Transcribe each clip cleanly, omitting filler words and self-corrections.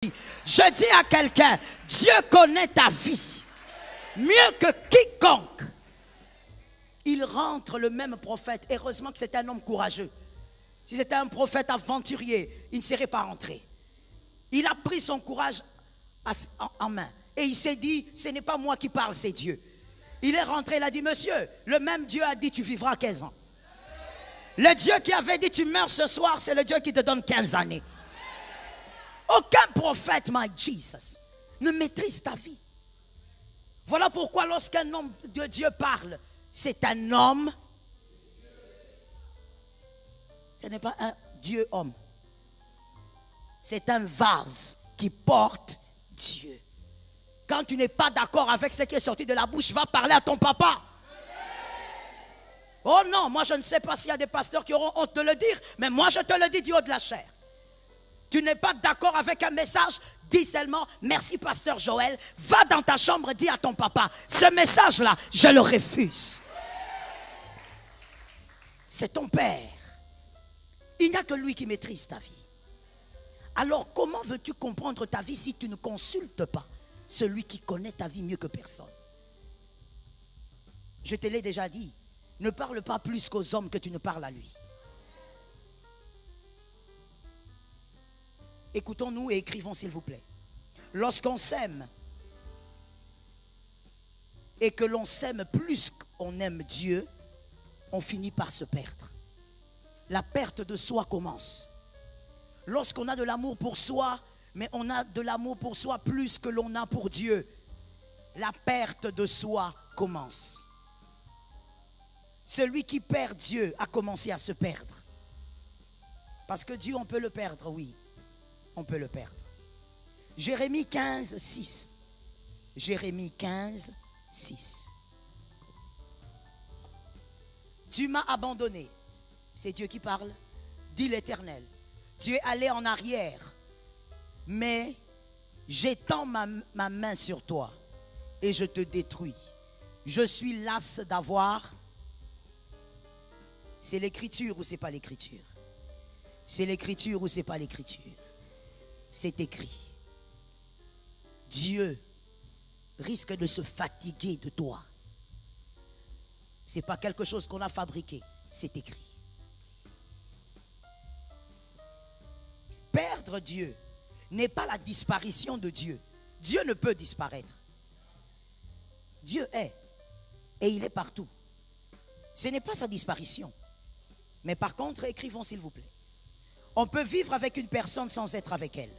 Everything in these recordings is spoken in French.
Je dis à quelqu'un, Dieu connaît ta vie mieux que quiconque. Il rentre le même prophète. Heureusement que c'était un homme courageux. Si c'était un prophète aventurier, il ne serait pas rentré. Il a pris son courage en main. Et il s'est dit, ce n'est pas moi qui parle, c'est Dieu. Il est rentré, il a dit, monsieur, le même Dieu a dit, tu vivras 15 ans. Le Dieu qui avait dit, tu meurs ce soir, c'est le Dieu qui te donne 15 années. Aucun prophète, my Jesus, ne maîtrise ta vie. Voilà pourquoi lorsqu'un homme de Dieu parle, c'est un homme. Ce n'est pas un Dieu homme. C'est un vase qui porte Dieu. Quand tu n'es pas d'accord avec ce qui est sorti de la bouche, va parler à ton papa. Oh non, moi je ne sais pas s'il y a des pasteurs qui auront honte de le dire, mais moi je te le dis du haut de la chair. Tu n'es pas d'accord avec un message, dis seulement, merci pasteur Joël, va dans ta chambre, dis à ton papa, ce message-là, je le refuse. C'est ton père. Il n'y a que lui qui maîtrise ta vie. Alors comment veux-tu comprendre ta vie si tu ne consultes pas celui qui connaît ta vie mieux que personne? Je te l'ai déjà dit, ne parle pas plus qu'aux hommes que tu ne parles à lui. Écoutons-nous et écrivons s'il vous plaît. Lorsqu'on s'aime et que l'on s'aime plus qu'on aime Dieu, on finit par se perdre. La perte de soi commence. Lorsqu'on a de l'amour pour soi, mais on a de l'amour pour soi plus que l'on a pour Dieu, la perte de soi commence. Celui qui perd Dieu a commencé à se perdre. Parce que Dieu, on peut le perdre, oui. On peut le perdre. Jérémie 15, 6. Jérémie 15, 6. Tu m'as abandonné. C'est Dieu qui parle. Dit l'Éternel. Tu es allé en arrière. Mais j'étends ma main sur toi et je te détruis. Je suis las d'avoir. C'est l'écriture ou c'est pas l'écriture? C'est l'écriture ou c'est pas l'écriture? C'est écrit. Dieu risque de se fatiguer de toi. Ce n'est pas quelque chose qu'on a fabriqué, c'est écrit. Perdre Dieu n'est pas la disparition de Dieu. Dieu ne peut disparaître. Dieu est et il est partout. Ce n'est pas sa disparition. Mais par contre, écrivons s'il vous plaît. On peut vivre avec une personne sans être avec elle.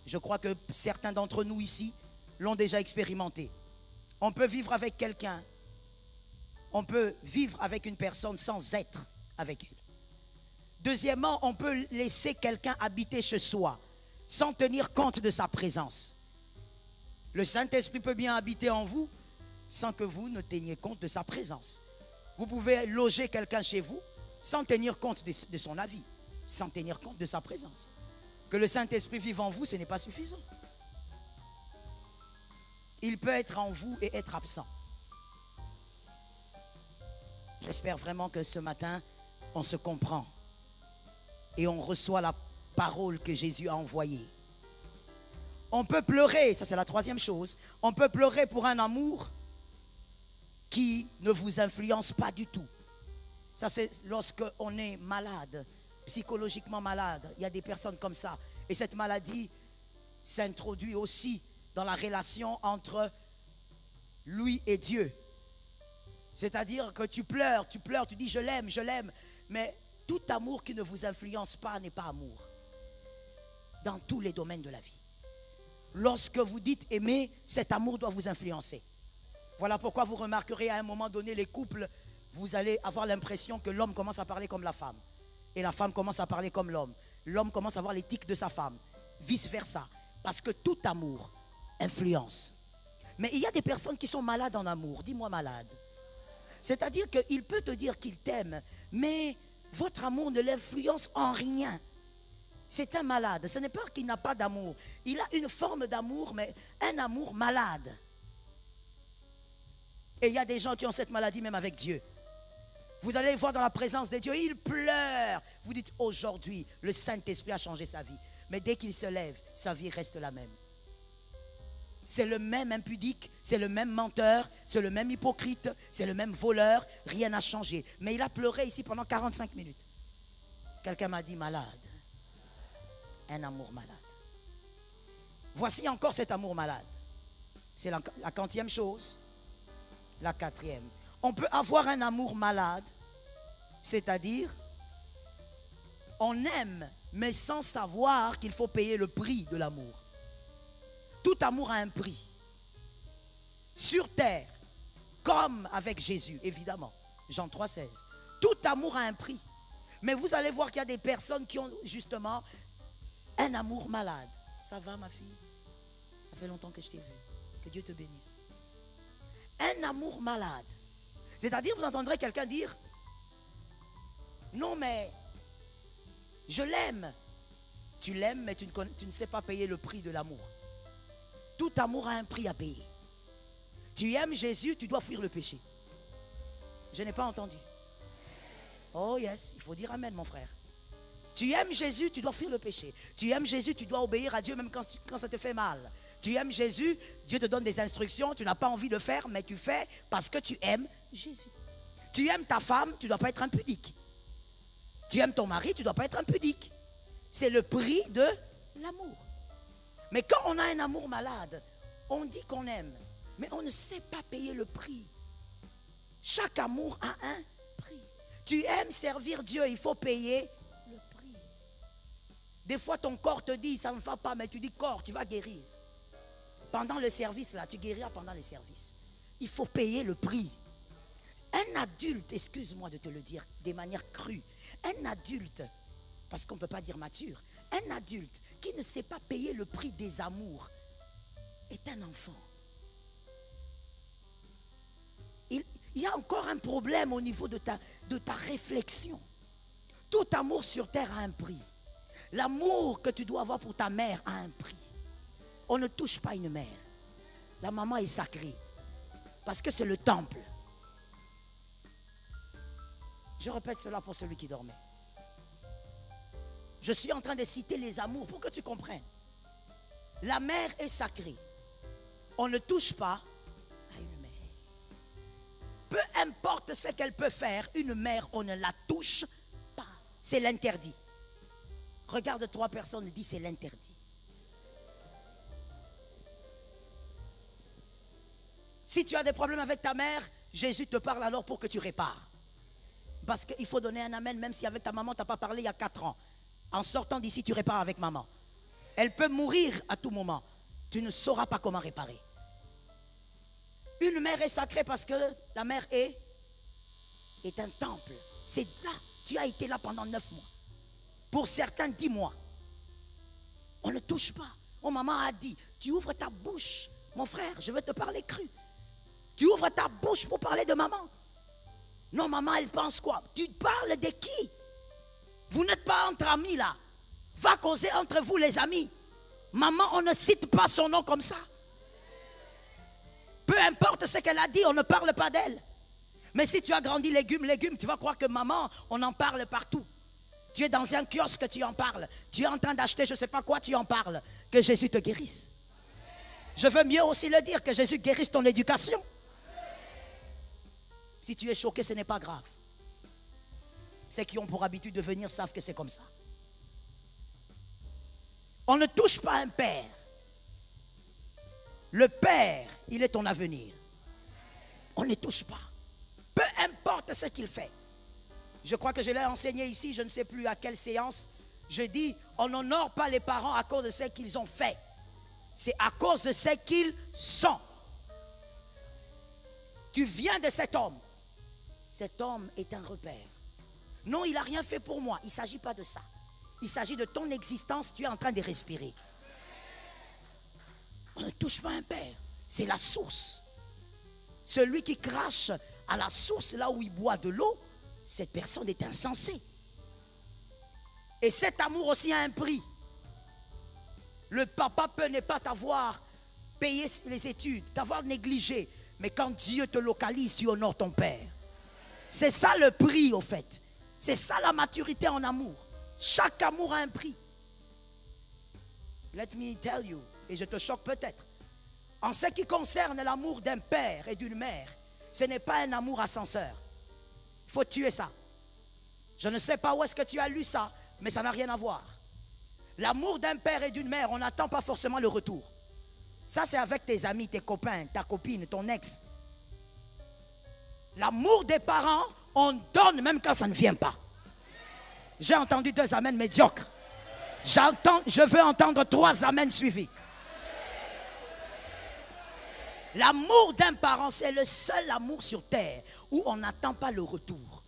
Je crois que certains d'entre nous ici l'ont déjà expérimenté. On peut vivre avec quelqu'un. On peut vivre avec une personne sans être avec elle. Deuxièmement, on peut laisser quelqu'un habiter chez soi sans tenir compte de sa présence. Le Saint-Esprit peut bien habiter en vous sans que vous ne teniez compte de sa présence. Vous pouvez loger quelqu'un chez vous sans tenir compte de son avis, sans tenir compte de sa présence. Que le Saint-Esprit vive en vous, ce n'est pas suffisant. Il peut être en vous et être absent. J'espère vraiment que ce matin, on se comprend et on reçoit la parole que Jésus a envoyée. On peut pleurer, ça c'est la troisième chose. On peut pleurer pour un amour qui ne vous influence pas du tout. Ça c'est lorsqu'on est malade, psychologiquement malade. Il y a des personnes comme ça. Et cette maladie s'introduit aussi dans la relation entre lui et Dieu. C'est-à-dire que tu pleures, tu dis je l'aime. Mais tout amour qui ne vous influence pas n'est pas amour. Dans tous les domaines de la vie. Lorsque vous dites aimer, cet amour doit vous influencer. Voilà pourquoi vous remarquerez à un moment donné les couples, vous allez avoir l'impression que l'homme commence à parler comme la femme. Et la femme commence à parler comme l'homme. L'homme commence à avoir les tics de sa femme. Vice versa. Parce que tout amour influence. Mais il y a des personnes qui sont malades en amour. Dis-moi malade. C'est-à-dire qu'il peut te dire qu'il t'aime, mais votre amour ne l'influence en rien. C'est un malade. Ce n'est pas qu'il n'a pas d'amour. Il a une forme d'amour, mais un amour malade. Et il y a des gens qui ont cette maladie même avec Dieu. Vous allez voir dans la présence de Dieu, il pleure. Vous dites aujourd'hui, le Saint-Esprit a changé sa vie. Mais dès qu'il se lève, sa vie reste la même. C'est le même impudique, c'est le même menteur, c'est le même hypocrite, c'est le même voleur, rien n'a changé. Mais il a pleuré ici pendant 45 minutes. Quelqu'un m'a dit malade. Un amour malade. Voici encore cet amour malade. C'est la 40e chose. La 4e. On peut avoir un amour malade, c'est-à-dire, on aime, mais sans savoir qu'il faut payer le prix de l'amour. Tout amour a un prix. Sur terre, comme avec Jésus, évidemment. Jean 3,16. Tout amour a un prix. Mais vous allez voir qu'il y a des personnes qui ont justement un amour malade. Ça va, ma fille? Ça fait longtemps que je t'ai vu. Que Dieu te bénisse. Un amour malade. C'est-à-dire, vous entendrez quelqu'un dire, non mais, je l'aime. Tu l'aimes, mais tu ne sais pas payer le prix de l'amour. Tout amour a un prix à payer. Tu aimes Jésus, tu dois fuir le péché. Je n'ai pas entendu. Oh yes, il faut dire amen, mon frère. Tu aimes Jésus, tu dois fuir le péché. Tu aimes Jésus, tu dois obéir à Dieu même quand ça te fait mal. Tu aimes Jésus, Dieu te donne des instructions, tu n'as pas envie de faire, mais tu fais parce que tu aimes Jésus. Tu aimes ta femme, tu ne dois pas être impudique. Tu aimes ton mari, tu ne dois pas être impudique. C'est le prix de l'amour. Mais quand on a un amour malade, on dit qu'on aime, mais on ne sait pas payer le prix. Chaque amour a un prix. Tu aimes servir Dieu, il faut payer le prix. Des fois, ton corps te dit, ça ne va pas, mais tu dis, corps, tu vas guérir. Pendant le service, là, tu guériras pendant le service. Il faut payer le prix. Un adulte, excuse-moi de te le dire de manière crue, un adulte, parce qu'on ne peut pas dire mature, un adulte qui ne sait pas payer le prix des amours est un enfant. Il y a encore un problème au niveau de ta réflexion. Tout amour sur terre a un prix. L'amour que tu dois avoir pour ta mère a un prix. On ne touche pas une mère. La maman est sacrée. Parce que c'est le temple. Je répète cela pour celui qui dormait. Je suis en train de citer les amours pour que tu comprennes. La mère est sacrée. On ne touche pas à une mère. Peu importe ce qu'elle peut faire, une mère, on ne la touche pas. C'est l'interdit. Regarde 3 personnes et dis c'est l'interdit. Si tu as des problèmes avec ta mère, Jésus te parle alors pour que tu répares. Parce qu'il faut donner un amen, même si avec ta maman, tu n'as pas parlé il y a 4 ans. En sortant d'ici, tu répares avec maman. Elle peut mourir à tout moment. Tu ne sauras pas comment réparer. Une mère est sacrée parce que la mère est un temple. C'est là. Tu as été là pendant 9 mois. Pour certains, 10 mois. On ne touche pas. Oh, maman a dit, tu ouvres ta bouche. Mon frère, je veux te parler cru. Tu ouvres ta bouche pour parler de maman. Non, maman, elle pense quoi? Tu parles de qui? Vous n'êtes pas entre amis là. Va causer entre vous les amis. Maman, on ne cite pas son nom comme ça. Peu importe ce qu'elle a dit, on ne parle pas d'elle. Mais si tu as grandi légumes, tu vas croire que maman, on en parle partout. Tu es dans un kiosque, tu en parles. Tu es en train d'acheter je ne sais pas quoi, tu en parles. Que Jésus te guérisse. Je veux mieux aussi le dire, que Jésus guérisse ton éducation. Si tu es choqué, ce n'est pas grave. Ceux qui ont pour habitude de venir savent que c'est comme ça. On ne touche pas un père. Le père, il est ton avenir. On ne touche pas. Peu importe ce qu'il fait. Je crois que je l'ai enseigné ici, je ne sais plus à quelle séance. Je dis, on n'honore pas les parents à cause de ce qu'ils ont fait. C'est à cause de ce qu'ils sont. Tu viens de cet homme. Cet homme est un repère. Non, il n'a rien fait pour moi. Il ne s'agit pas de ça. Il s'agit de ton existence, tu es en train de respirer. On ne touche pas un père. C'est la source. Celui qui crache à la source, là où il boit de l'eau, cette personne est insensée. Et cet amour aussi a un prix. Le papa peut ne pas t'avoir payé les études, t'avoir négligé. Mais quand Dieu te localise, tu honores ton père. C'est ça le prix, au fait. C'est ça la maturité en amour. Chaque amour a un prix. let me tell you, et je te choque peut-être, en ce qui concerne l'amour d'un père et d'une mère, ce n'est pas un amour ascenseur. Il faut tuer ça. Je ne sais pas où est-ce que tu as lu ça, mais ça n'a rien à voir. L'amour d'un père et d'une mère, on n'attend pas forcément le retour. Ça, c'est avec tes amis, tes copains, ta copine, ton ex. L'amour des parents, on donne même quand ça ne vient pas. J'ai entendu 2 amens médiocres. Je veux entendre 3 amens suivis. L'amour d'un parent, c'est le seul amour sur terre où on n'attend pas le retour.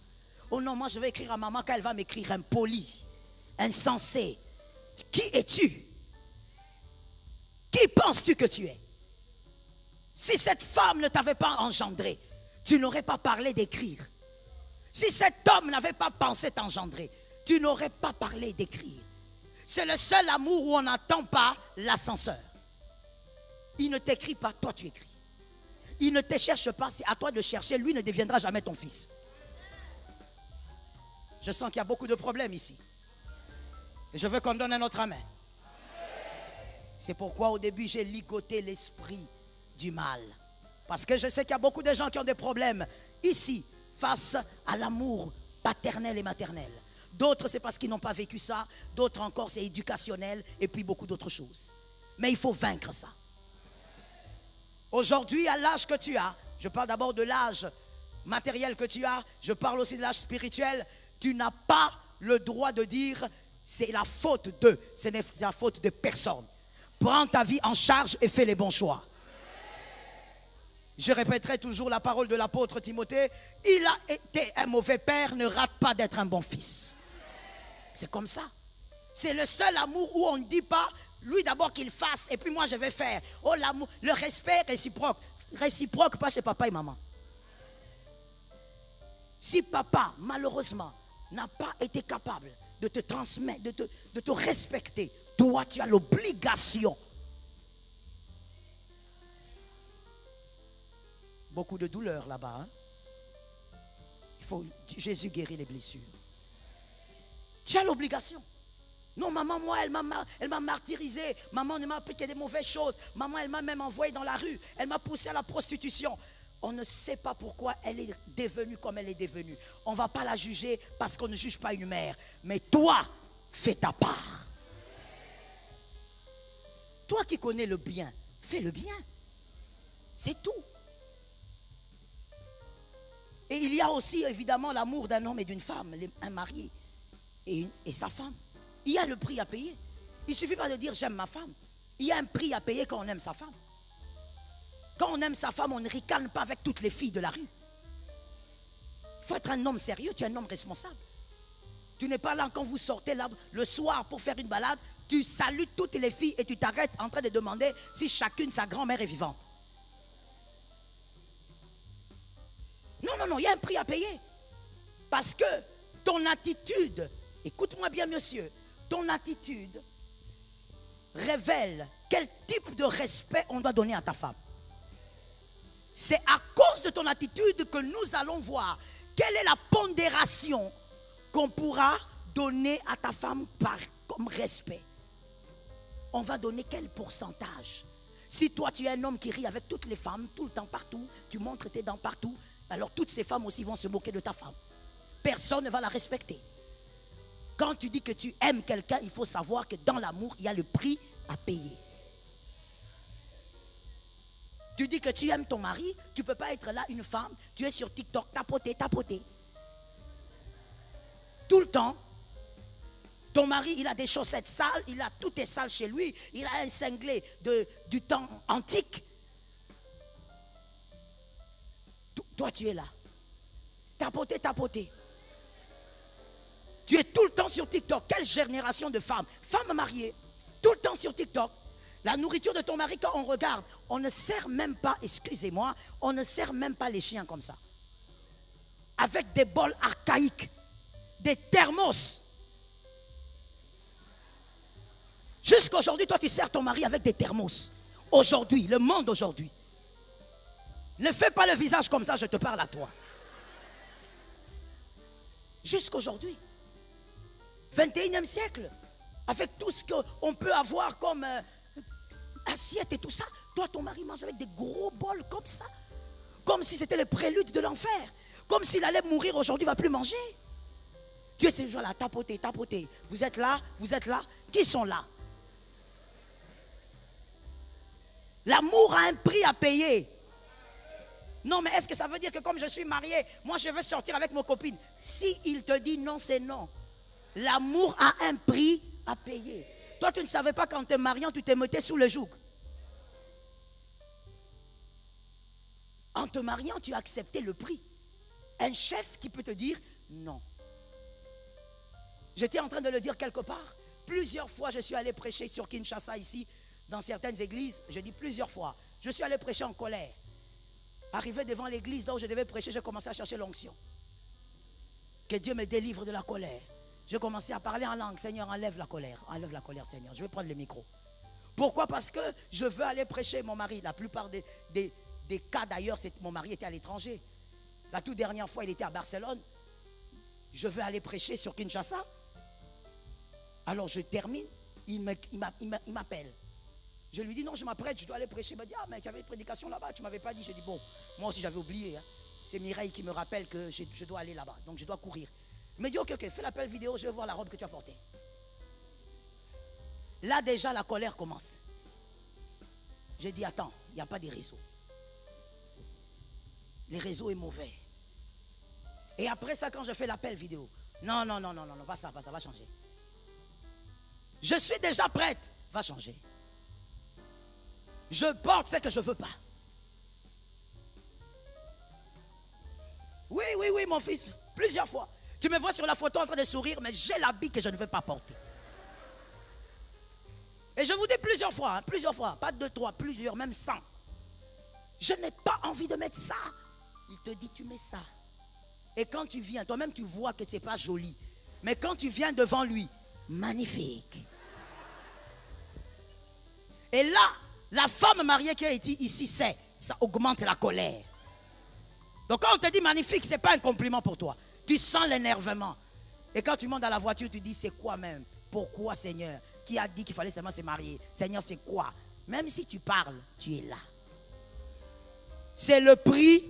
Oh non, moi je vais écrire à maman quand elle va m'écrire impoli, insensé. Qui es-tu? Qui penses-tu que tu es? Si cette femme ne t'avait pas engendré, tu n'aurais pas parlé d'écrire. Si cet homme n'avait pas pensé t'engendrer, tu n'aurais pas parlé d'écrire. C'est le seul amour où on n'attend pas l'ascenseur. Il ne t'écrit pas, toi tu écris. Il ne te cherche pas, c'est à toi de chercher. Lui ne deviendra jamais ton fils. Je sens qu'il y a beaucoup de problèmes ici. Et je veux qu'on donne un autre amen. C'est pourquoi au début j'ai ligoté l'esprit du mal. Parce que je sais qu'il y a beaucoup de gens qui ont des problèmes ici face à l'amour paternel et maternel. D'autres c'est parce qu'ils n'ont pas vécu ça. D'autres encore c'est éducationnel. Et puis beaucoup d'autres choses. Mais il faut vaincre ça. Aujourd'hui, à l'âge que tu as, je parle d'abord de l'âge matériel que tu as, je parle aussi de l'âge spirituel, tu n'as pas le droit de dire c'est la faute de, ce n'est la faute de personne. Prends ta vie en charge et fais les bons choix. Je répéterai toujours la parole de l'apôtre Timothée, il a été un mauvais père, ne rate pas d'être un bon fils. C'est comme ça. C'est le seul amour où on ne dit pas, lui d'abord qu'il fasse et puis moi je vais faire. Oh l'amour, le respect réciproque. Réciproque pas chez papa et maman. Si papa, malheureusement, n'a pas été capable de te transmettre, de te respecter, toi tu as l'obligation. Beaucoup de douleur là-bas. Hein? Jésus guérit les blessures. Tu as l'obligation. Non, maman, moi, elle m'a martyrisé. Maman ne m'a appliqué des mauvaises choses. Maman, elle m'a même envoyé dans la rue. Elle m'a poussé à la prostitution. On ne sait pas pourquoi elle est devenue comme elle est devenue. On ne va pas la juger parce qu'on ne juge pas une mère. Mais toi, fais ta part. Toi qui connais le bien, fais le bien. C'est tout. Et il y a aussi évidemment l'amour d'un homme et d'une femme, un mari et sa femme. Il y a le prix à payer. Il ne suffit pas de dire j'aime ma femme. Il y a un prix à payer quand on aime sa femme. Quand on aime sa femme, on ne ricane pas avec toutes les filles de la rue. Il faut être un homme sérieux, tu es un homme responsable. Tu n'es pas là quand vous sortez là, le soir pour faire une balade, tu salues toutes les filles et tu t'arrêtes en train de demander si chacune sa grand-mère est vivante. Non, non, non, il y a un prix à payer. Parce que ton attitude, écoute-moi bien monsieur, ton attitude révèle quel type de respect on doit donner à ta femme. C'est à cause de ton attitude que nous allons voir quelle est la pondération qu'on pourra donner à ta femme comme respect. On va donner quel pourcentage? Si toi tu es un homme qui rit avec toutes les femmes, tout le temps, partout, tu montres tes dents partout, alors toutes ces femmes aussi vont se moquer de ta femme. Personne ne va la respecter. Quand tu dis que tu aimes quelqu'un, il faut savoir que dans l'amour, il y a le prix à payer. Tu dis que tu aimes ton mari, tu ne peux pas être là, une femme, tu es sur TikTok, tapoter. Tout le temps. Ton mari, il a des chaussettes sales, tout est sale chez lui, il a un cinglé du temps antique. Toi, tu es là. Tapoter. Tu es tout le temps sur TikTok. Quelle génération de femmes? Femmes mariées, tout le temps sur TikTok. La nourriture de ton mari, quand on regarde, on ne sert même pas, excusez-moi, on ne sert même pas les chiens comme ça. Avec des bols archaïques, des thermos. Jusqu'aujourd'hui, toi, tu sers ton mari avec des thermos. Aujourd'hui, le monde aujourd'hui. Ne fais pas le visage comme ça, je te parle à toi. Jusqu'aujourd'hui. 21e siècle. avec tout ce qu'on peut avoir comme assiette et tout ça. Toi, ton mari mange avec des gros bols comme ça. Comme si c'était le prélude de l'enfer. Comme s'il allait mourir aujourd'hui, il ne va plus manger. Tu es ces gens-là, tapoter, tapoter. Vous êtes là, vous êtes là. Qui sont là? L'amour a un prix à payer. Non, mais est-ce que ça veut dire que comme je suis marié, moi je veux sortir avec mon copine? Si il te dit non, c'est non. L'amour a un prix à payer. Toi, tu ne savais pas qu'en te mariant, tu te mettais sous le joug. En te mariant, tu as accepté le prix. Un chef qui peut te dire non. J'étais en train de le dire quelque part. Plusieurs fois, je suis allé prêcher sur Kinshasa ici, dans certaines églises. Je dis plusieurs fois. Je suis allé prêcher en colère. Arrivé devant l'église là où je devais prêcher, j'ai commencé à chercher l'onction. Que Dieu me délivre de la colère. J'ai commencé à parler en langue. Seigneur, enlève la colère. Enlève la colère, Seigneur. Je vais prendre le micro. Pourquoi? Parce que je veux aller prêcher mon mari. La plupart des cas d'ailleurs, mon mari était à l'étranger. La toute dernière fois, il était à Barcelone. Je veux aller prêcher sur Kinshasa. Alors je termine. Il m'appelle. Je lui dis non, je m'apprête, je dois aller prêcher. Il m'a dit ah mais tu avais une prédication là-bas, tu ne m'avais pas dit. Je dis bon, moi aussi j'avais oublié. Hein. C'est Mireille qui me rappelle que je dois aller là-bas, donc je dois courir. Il me dit ok, fais l'appel vidéo, je vais voir la robe que tu as portée. Là déjà la colère commence. J'ai dit attends, il n'y a pas de réseau. Le réseau est mauvais. Et après ça, quand je fais l'appel vidéo, non, pas ça, va changer. Je suis déjà prête, va changer. Je porte ce que je ne veux pas. Oui, mon fils, plusieurs fois. Tu me vois sur la photo en train de sourire, mais j'ai l'habit que je ne veux pas porter. Et je vous dis plusieurs fois, pas 2, 3, plusieurs, même 100. Je n'ai pas envie de mettre ça. Il te dit, tu mets ça. Et quand tu viens, toi-même tu vois que ce n'est pas joli. Mais quand tu viens devant lui, magnifique. Et là, la femme mariée qui est ici sait, ça augmente la colère. Donc quand on te dit magnifique, ce n'est pas un compliment pour toi. Tu sens l'énervement. Et quand tu montes dans la voiture, tu dis c'est quoi même? Pourquoi Seigneur? Qui a dit qu'il fallait seulement se marier? Seigneur, c'est quoi? Même si tu parles, tu es là. C'est le prix.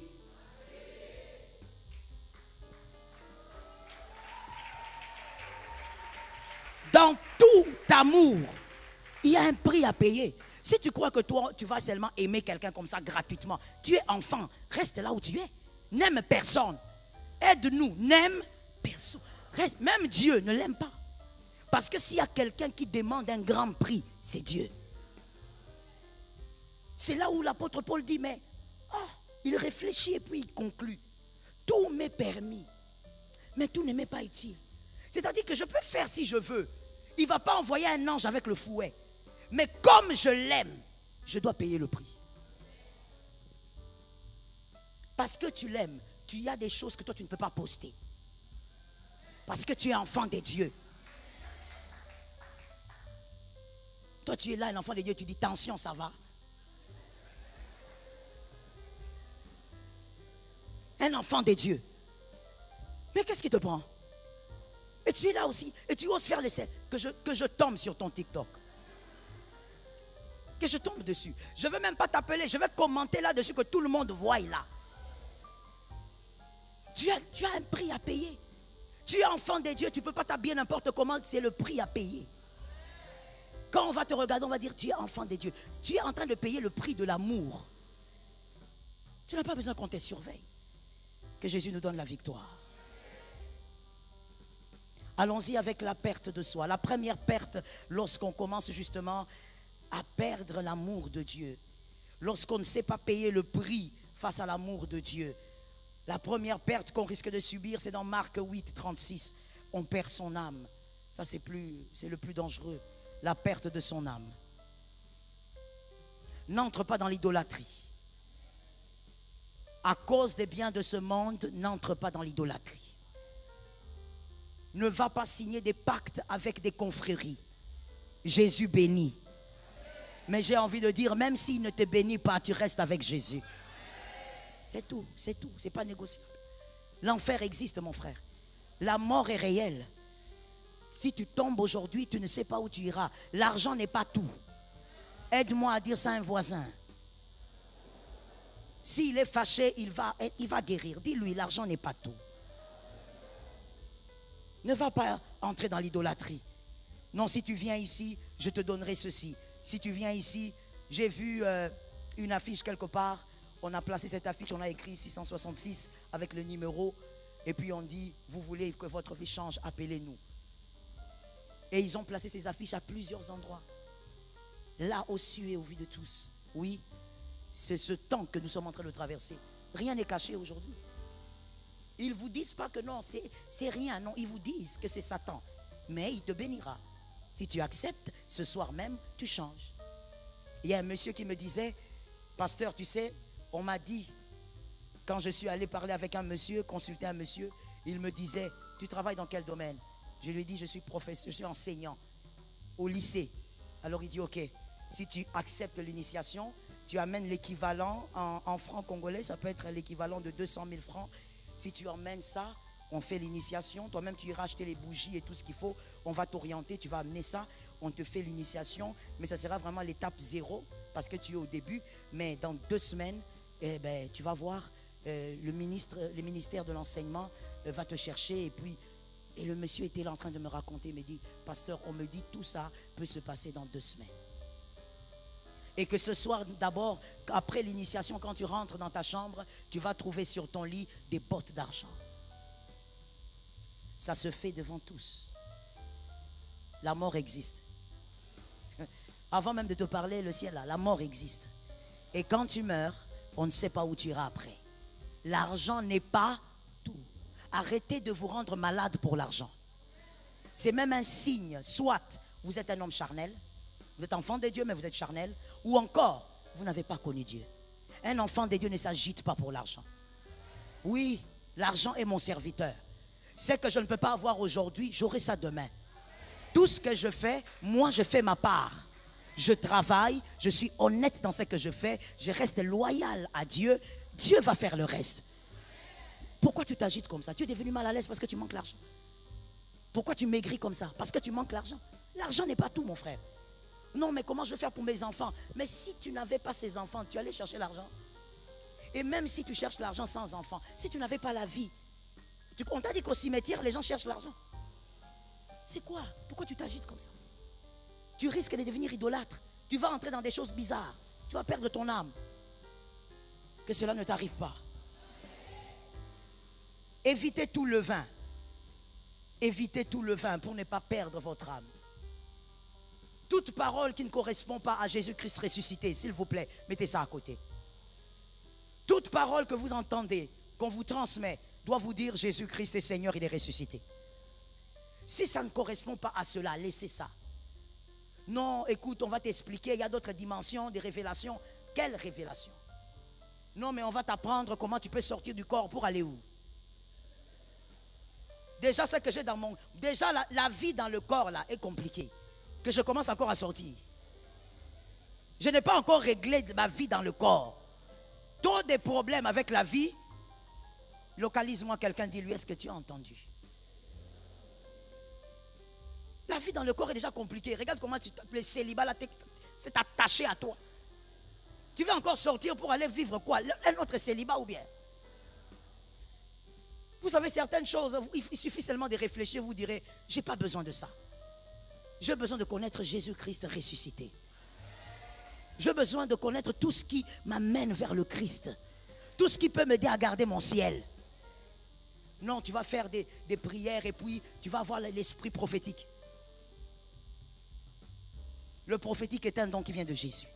Dans tout amour, il y a un prix à payer. Si tu crois que toi, tu vas seulement aimer quelqu'un comme ça gratuitement, tu es enfant, reste là où tu es. N'aime personne. Aide-nous, n'aime personne. Reste, même Dieu ne l'aime pas. Parce que s'il y a quelqu'un qui demande un grand prix, c'est Dieu. C'est là où l'apôtre Paul dit, mais il réfléchit et puis il conclut. Tout m'est permis, mais tout ne m'est pas utile. C'est-à-dire que je peux faire si je veux. Il ne va pas envoyer un ange avec le fouet. Mais comme je l'aime, je dois payer le prix. Parce que tu l'aimes, il y a des choses que toi tu ne peux pas poster. Parce que tu es enfant de Dieu. Toi tu es là, un enfant de Dieu, tu dis tension, ça va. Un enfant de Dieu. Mais qu'est-ce qui te prend? Et tu es là aussi, et tu oses faire l'essai. Que je tombe sur ton TikTok. Que je tombe dessus. Je ne veux même pas t'appeler, je vais commenter là-dessus, que tout le monde voie là. Tu as un prix à payer. Tu es enfant de Dieu, tu ne peux pas t'habiller n'importe comment, c'est le prix à payer. Quand on va te regarder, on va dire, tu es enfant de Dieu. Tu es en train de payer le prix de l'amour. Tu n'as pas besoin qu'on te surveille. Que Jésus nous donne la victoire. Allons-y avec la perte de soi. La première perte, lorsqu'on commence justement à perdre l'amour de Dieu. Lorsqu'on ne sait pas payer le prix face à l'amour de Dieu. La première perte qu'on risque de subir, c'est dans Marc 8, 36. On perd son âme. Ça, c'est le plus dangereux. La perte de son âme. N'entre pas dans l'idolâtrie. À cause des biens de ce monde, n'entre pas dans l'idolâtrie. Ne va pas signer des pactes avec des confréries. Jésus bénit. Mais j'ai envie de dire, même s'il ne te bénit pas, tu restes avec Jésus. C'est tout, c'est pas négociable. L'enfer existe, mon frère. La mort est réelle. Si tu tombes aujourd'hui, tu ne sais pas où tu iras. L'argent n'est pas tout. Aide-moi à dire ça à un voisin. S'il est fâché, il va guérir. Dis-lui, l'argent n'est pas tout. Ne va pas entrer dans l'idolâtrie. Non, si tu viens ici, je te donnerai ceci. Si tu viens ici, j'ai vu une affiche quelque part. On a placé cette affiche, on a écrit 666 avec le numéro. Et puis on dit, vous voulez que votre vie change, appelez-nous. Et ils ont placé ces affiches à plusieurs endroits. Là, au su et au vu de tous. Oui, c'est ce temps que nous sommes en train de traverser. Rien n'est caché aujourd'hui. Ils ne vous disent pas que non, c'est rien. Non, ils vous disent que c'est Satan. Mais il te bénira. Si tu acceptes, ce soir même, tu changes. Il y a un monsieur qui me disait, pasteur, tu sais, on m'a dit, quand je suis allé parler avec un monsieur, consulter un monsieur, il me disait, tu travailles dans quel domaine? Je lui ai dit, je suis professeur, je suis enseignant au lycée. Alors il dit, ok, si tu acceptes l'initiation, tu amènes l'équivalent en francs congolais, ça peut être l'équivalent de 200 000 francs. Si tu emmènes ça, on fait l'initiation, toi-même tu iras acheter les bougies et tout ce qu'il faut, on va t'orienter, tu vas amener ça, on te fait l'initiation, mais ça sera vraiment l'étape 0 parce que tu es au début, mais dans 2 semaines, tu vas voir, le ministère de l'enseignement va te chercher et le monsieur était là en train de me raconter, il me dit, pasteur, on me dit tout ça peut se passer dans 2 semaines. Et que ce soir, d'abord, après l'initiation, quand tu rentres dans ta chambre, tu vas trouver sur ton lit des bottes d'argent. Ça se fait devant tous. La mort existe. Avant même de te parler, le ciel là, la mort existe. Et quand tu meurs, on ne sait pas où tu iras après. L'argent n'est pas tout. Arrêtez de vous rendre malade pour l'argent. C'est même un signe. Soit vous êtes un homme charnel, vous êtes enfant de Dieu, mais vous êtes charnel, ou encore, vous n'avez pas connu Dieu. Un enfant de Dieu ne s'agite pas pour l'argent. Oui, l'argent est mon serviteur. Ce que je ne peux pas avoir aujourd'hui, j'aurai ça demain. Tout ce que je fais, moi je fais ma part. Je travaille, je suis honnête dans ce que je fais, je reste loyal à Dieu. Dieu va faire le reste. Pourquoi tu t'agites comme ça? Tu es devenu mal à l'aise parce que tu manques l'argent. Pourquoi tu maigris comme ça? Parce que tu manques l'argent. L'argent n'est pas tout, mon frère. Non, mais comment je vais faire pour mes enfants? Mais si tu n'avais pas ces enfants, tu allais chercher l'argent. Et même si tu cherches l'argent sans enfants, si tu n'avais pas la vie, on t'a dit qu'au cimetière, les gens cherchent l'argent. C'est quoi? Pourquoi tu t'agites comme ça? Tu risques de devenir idolâtre. Tu vas entrer dans des choses bizarres. Tu vas perdre ton âme. Que cela ne t'arrive pas. Évitez tout le vin. Évitez tout le vin pour ne pas perdre votre âme. Toute parole qui ne correspond pas à Jésus-Christ ressuscité, s'il vous plaît, mettez ça à côté. Toute parole que vous entendez, qu'on vous transmet, doit vous dire Jésus-Christ est Seigneur, il est ressuscité. Si ça ne correspond pas à cela, laissez ça. Non, écoute, on va t'expliquer, il y a d'autres dimensions, des révélations. Quelle révélation? Non, mais on va t'apprendre comment tu peux sortir du corps pour aller où? Déjà, ce que j'ai dans mon... Déjà, la vie dans le corps, là, est compliquée. Que je commence encore à sortir. Je n'ai pas encore réglé ma vie dans le corps. Trop de problèmes avec la vie. Localise-moi quelqu'un, dis-lui, est-ce que tu as entendu? La vie dans le corps est déjà compliquée. Regarde comment le célibat, c'est attaché à toi. Tu veux encore sortir pour aller vivre quoi? Un autre célibat ou bien? Vous savez certaines choses, il suffit seulement de réfléchir, vous direz, j'ai pas besoin de ça. J'ai besoin de connaître Jésus-Christ ressuscité. J'ai besoin de connaître tout ce qui m'amène vers le Christ. Tout ce qui peut m'aider à garder mon ciel. Non, tu vas faire des prières et puis tu vas avoir l'esprit prophétique. Le prophétique est un don qui vient de Jésus.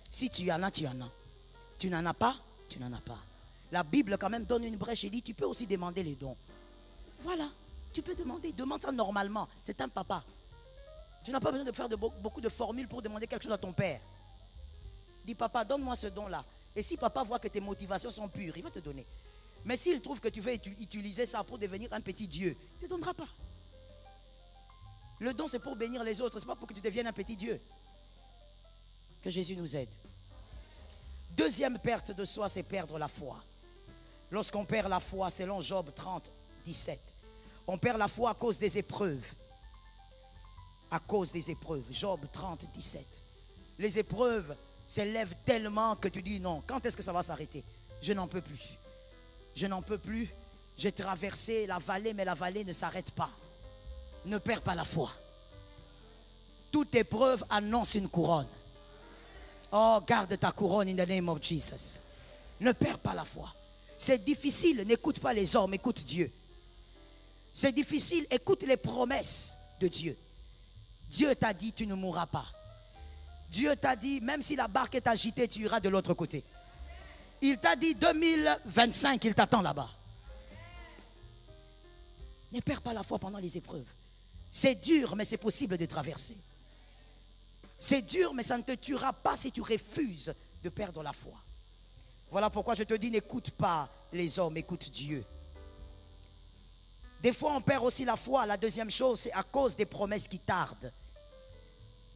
Si tu en as, tu en as. Tu n'en as pas, tu n'en as pas. La Bible quand même donne une brèche et dit, tu peux aussi demander les dons. Voilà, tu peux demander. Demande ça normalement. C'est un papa. Tu n'as pas besoin de faire beaucoup de formules pour demander quelque chose à ton père. Dis, papa, donne-moi ce don-là. Et si papa voit que tes motivations sont pures, il va te donner. Mais s'il trouve que tu veux utiliser ça pour devenir un petit Dieu, il ne te donnera pas. Le don, c'est pour bénir les autres. Ce n'est pas pour que tu deviennes un petit Dieu. Que Jésus nous aide. Deuxième perte de soi, c'est perdre la foi. Lorsqu'on perd la foi, selon Job 30, 17, on perd la foi à cause des épreuves. à cause des épreuves. Job 30, 17. Les épreuves s'élèvent tellement que tu dis non, quand est-ce que ça va s'arrêter? Je n'en peux plus. Je n'en peux plus. J'ai traversé la vallée, mais la vallée ne s'arrête pas. Ne perds pas la foi. Toute épreuve annonce une couronne. Oh, garde ta couronne in the name of Jesus. Ne perds pas la foi. C'est difficile, n'écoute pas les hommes, écoute Dieu. C'est difficile, écoute les promesses de Dieu. Dieu t'a dit, tu ne mourras pas. Dieu t'a dit, même si la barque est agitée, tu iras de l'autre côté. Il t'a dit 2025, il t'attend là-bas. Ne perds pas la foi pendant les épreuves. C'est dur, mais c'est possible de traverser. C'est dur, mais ça ne te tuera pas si tu refuses de perdre la foi. Voilà pourquoi je te dis, n'écoute pas les hommes, écoute Dieu. Des fois, on perd aussi la foi. La deuxième chose, c'est à cause des promesses qui tardent.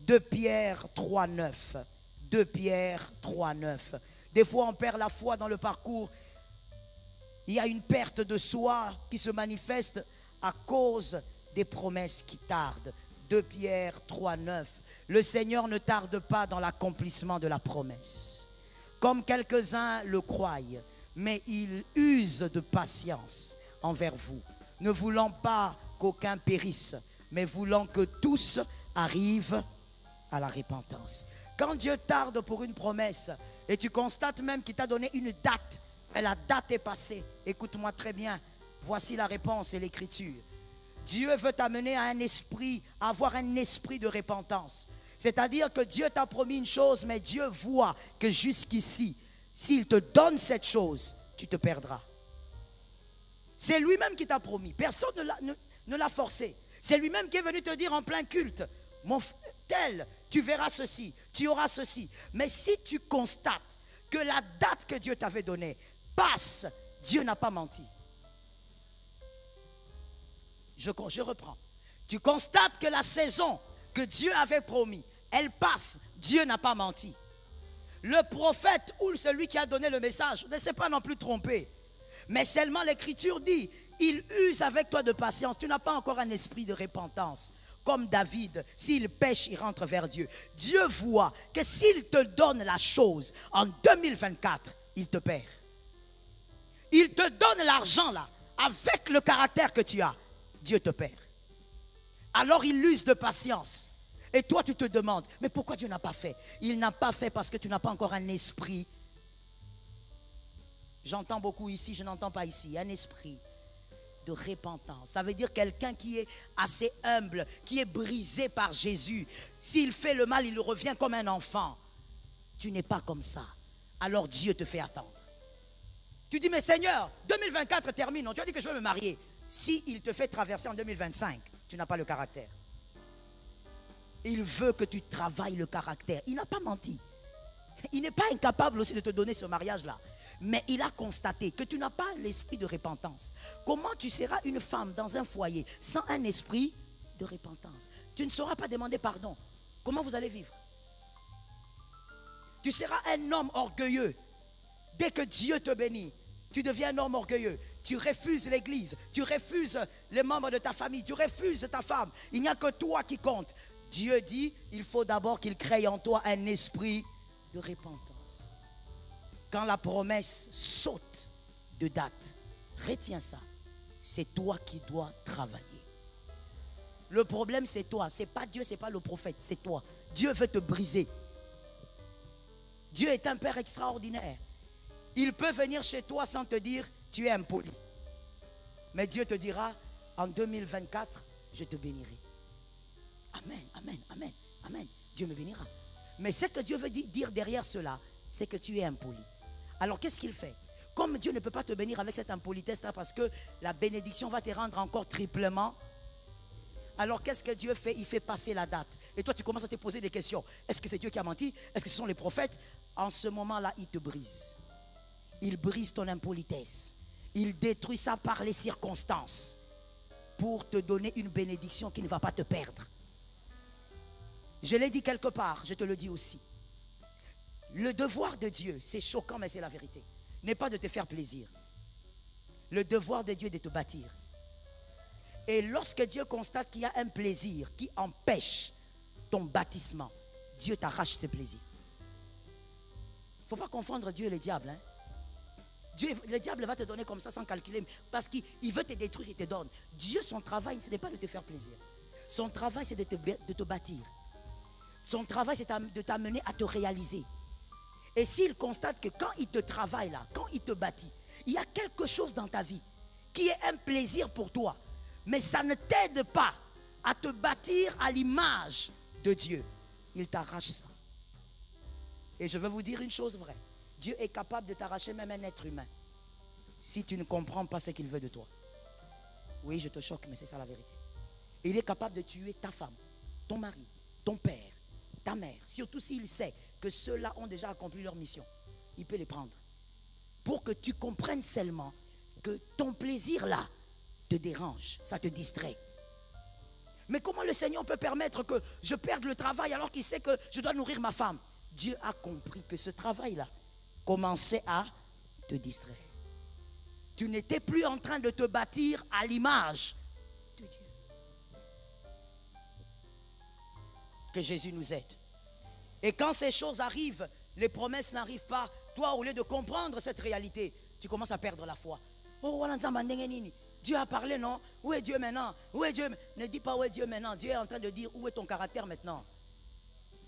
2 Pierre 3, 9. 2 Pierre 3, 9. Des fois, on perd la foi dans le parcours. Il y a une perte de soi qui se manifeste à cause des promesses qui tardent. 2 Pierre 3, 9. Le Seigneur ne tarde pas dans l'accomplissement de la promesse, comme quelques-uns le croient, mais il use de patience envers vous, ne voulant pas qu'aucun périsse, mais voulant que tous arrivent à la repentance. Quand Dieu tarde pour une promesse, et tu constates même qu'il t'a donné une date, et la date est passée, écoute-moi très bien, voici la réponse et l'écriture. Dieu veut t'amener à un esprit, à avoir un esprit de repentance. C'est-à-dire que Dieu t'a promis une chose, mais Dieu voit que jusqu'ici, s'il te donne cette chose, tu te perdras. C'est lui-même qui t'a promis. Personne ne l'a forcé. C'est lui-même qui est venu te dire en plein culte, mon tel, tu verras ceci, tu auras ceci. Mais si tu constates que la date que Dieu t'avait donnée passe, Dieu n'a pas menti. Je reprends. Tu constates que la saison que Dieu avait promis, elle passe, Dieu n'a pas menti. Le prophète ou celui qui a donné le message ne s'est pas non plus trompé. Mais seulement l'écriture dit, il use avec toi de patience. Tu n'as pas encore un esprit de repentance. Comme David, s'il pêche, il rentre vers Dieu. Dieu voit que s'il te donne la chose en 2024, il te perd. Il te donne l'argent là, avec le caractère que tu as, Dieu te perd. Alors il use de patience. Et toi tu te demandes, mais pourquoi Dieu n'a pas fait? Il n'a pas fait parce que tu n'as pas encore un esprit. J'entends beaucoup ici, je n'entends pas ici. Un esprit de repentance. Ça veut dire quelqu'un qui est assez humble, qui est brisé par Jésus. S'il fait le mal, il revient comme un enfant. Tu n'es pas comme ça. Alors Dieu te fait attendre. Tu dis, mais Seigneur, 2024 termine. Tu as dit que je veux me marier. Si il te fait traverser en 2025, tu n'as pas le caractère. Il veut que tu travailles le caractère. Il n'a pas menti. Il n'est pas incapable aussi de te donner ce mariage-là. Mais il a constaté que tu n'as pas l'esprit de repentance. Comment tu seras une femme dans un foyer sans un esprit de repentance? Tu ne sauras pas demander pardon. Comment vous allez vivre? Tu seras un homme orgueilleux. Dès que Dieu te bénit, tu deviens un homme orgueilleux. Tu refuses l'église, tu refuses les membres de ta famille, tu refuses ta femme. Il n'y a que toi qui compte. Dieu dit, il faut d'abord qu'il crée en toi un esprit de repentance. Quand la promesse saute de date, retiens ça. C'est toi qui dois travailler. Le problème c'est toi, c'est pas Dieu, c'est pas le prophète, c'est toi. Dieu veut te briser. Dieu est un Père extraordinaire. Il peut venir chez toi sans te dire, tu es impoli. Mais Dieu te dira, en 2024, je te bénirai. Amen, amen, amen, amen. Dieu me bénira. Mais ce que Dieu veut dire derrière cela, c'est que tu es impoli. Alors qu'est-ce qu'il fait? Comme Dieu ne peut pas te bénir avec cette impolitesse-là parce que la bénédiction va te rendre encore triplement. Alors qu'est-ce que Dieu fait? Il fait passer la date. Et toi tu commences à te poser des questions. Est-ce que c'est Dieu qui a menti? Est-ce que ce sont les prophètes? En ce moment-là, il te brise. Il brise ton impolitesse. Il détruit ça par les circonstances pour te donner une bénédiction qui ne va pas te perdre. Je l'ai dit quelque part, je te le dis aussi. Le devoir de Dieu, c'est choquant mais c'est la vérité, n'est pas de te faire plaisir. Le devoir de Dieu est de te bâtir. Et lorsque Dieu constate qu'il y a un plaisir qui empêche ton bâtissement, Dieu t'arrache ce plaisir. Il ne faut pas confondre Dieu et le diable. Hein? Le diable va te donner comme ça sans calculer. Parce qu'il veut te détruire, il te donne. Dieu, son travail, ce n'est pas de te faire plaisir. Son travail, c'est de te bâtir. Son travail, c'est de t'amener à te réaliser. Et s'il constate que quand il te travaille là, quand il te bâtit, il y a quelque chose dans ta vie qui est un plaisir pour toi, mais ça ne t'aide pas à te bâtir à l'image de Dieu, il t'arrache ça. Et je veux vous dire une chose vraie. Dieu est capable de t'arracher même un être humain si tu ne comprends pas ce qu'il veut de toi. Oui, je te choque, mais c'est ça la vérité. Il est capable de tuer ta femme, ton mari, ton père, ta mère. Surtout s'il sait que ceux-là ont déjà accompli leur mission. Il peut les prendre. Pour que tu comprennes seulement que ton plaisir là te dérange, ça te distrait. Mais comment le Seigneur peut permettre que je perde le travail alors qu'il sait que je dois nourrir ma femme? Dieu a compris que ce travail-là commençait à te distraire. Tu n'étais plus en train de te bâtir à l'image de Dieu. Que Jésus nous aide. Et quand ces choses arrivent, les promesses n'arrivent pas. Toi, au lieu de comprendre cette réalité, tu commences à perdre la foi. Oh, Dieu a parlé, non? Où est Dieu maintenant? Où est Dieu? Ne dis pas où est Dieu maintenant. Dieu est en train de dire où est ton caractère maintenant.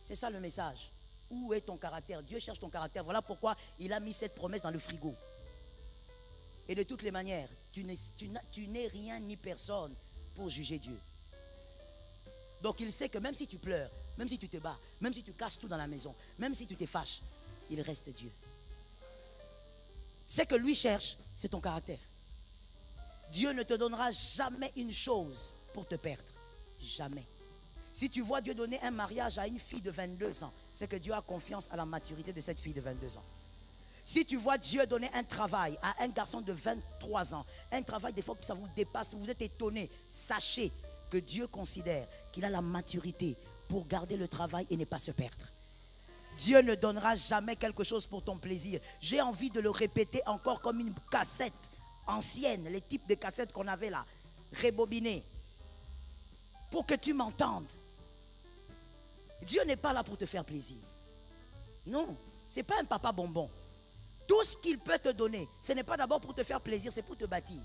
C'est ça le message. Où est ton caractère? Dieu cherche ton caractère. Voilà pourquoi il a mis cette promesse dans le frigo. Et de toutes les manières, tu n'es rien ni personne pour juger Dieu. Donc il sait que même si tu pleures, même si tu te bats, même si tu casses tout dans la maison, même si tu te fâches, il reste Dieu. Ce que lui cherche, c'est ton caractère. Dieu ne te donnera jamais une chose pour te perdre. Jamais. Si tu vois Dieu donner un mariage à une fille de 22 ans, c'est que Dieu a confiance à la maturité de cette fille de 22 ans. Si tu vois Dieu donner un travail à un garçon de 23 ans, un travail des fois que ça vous dépasse, vous êtes étonné, sachez que Dieu considère qu'il a la maturité pour garder le travail et ne pas se perdre. Dieu ne donnera jamais quelque chose pour ton plaisir. J'ai envie de le répéter encore comme une cassette ancienne, les types de cassettes qu'on avait là, rebobinées, pour que tu m'entendes. Dieu n'est pas là pour te faire plaisir. Non, ce n'est pas un papa bonbon. Tout ce qu'il peut te donner, ce n'est pas d'abord pour te faire plaisir, c'est pour te bâtir.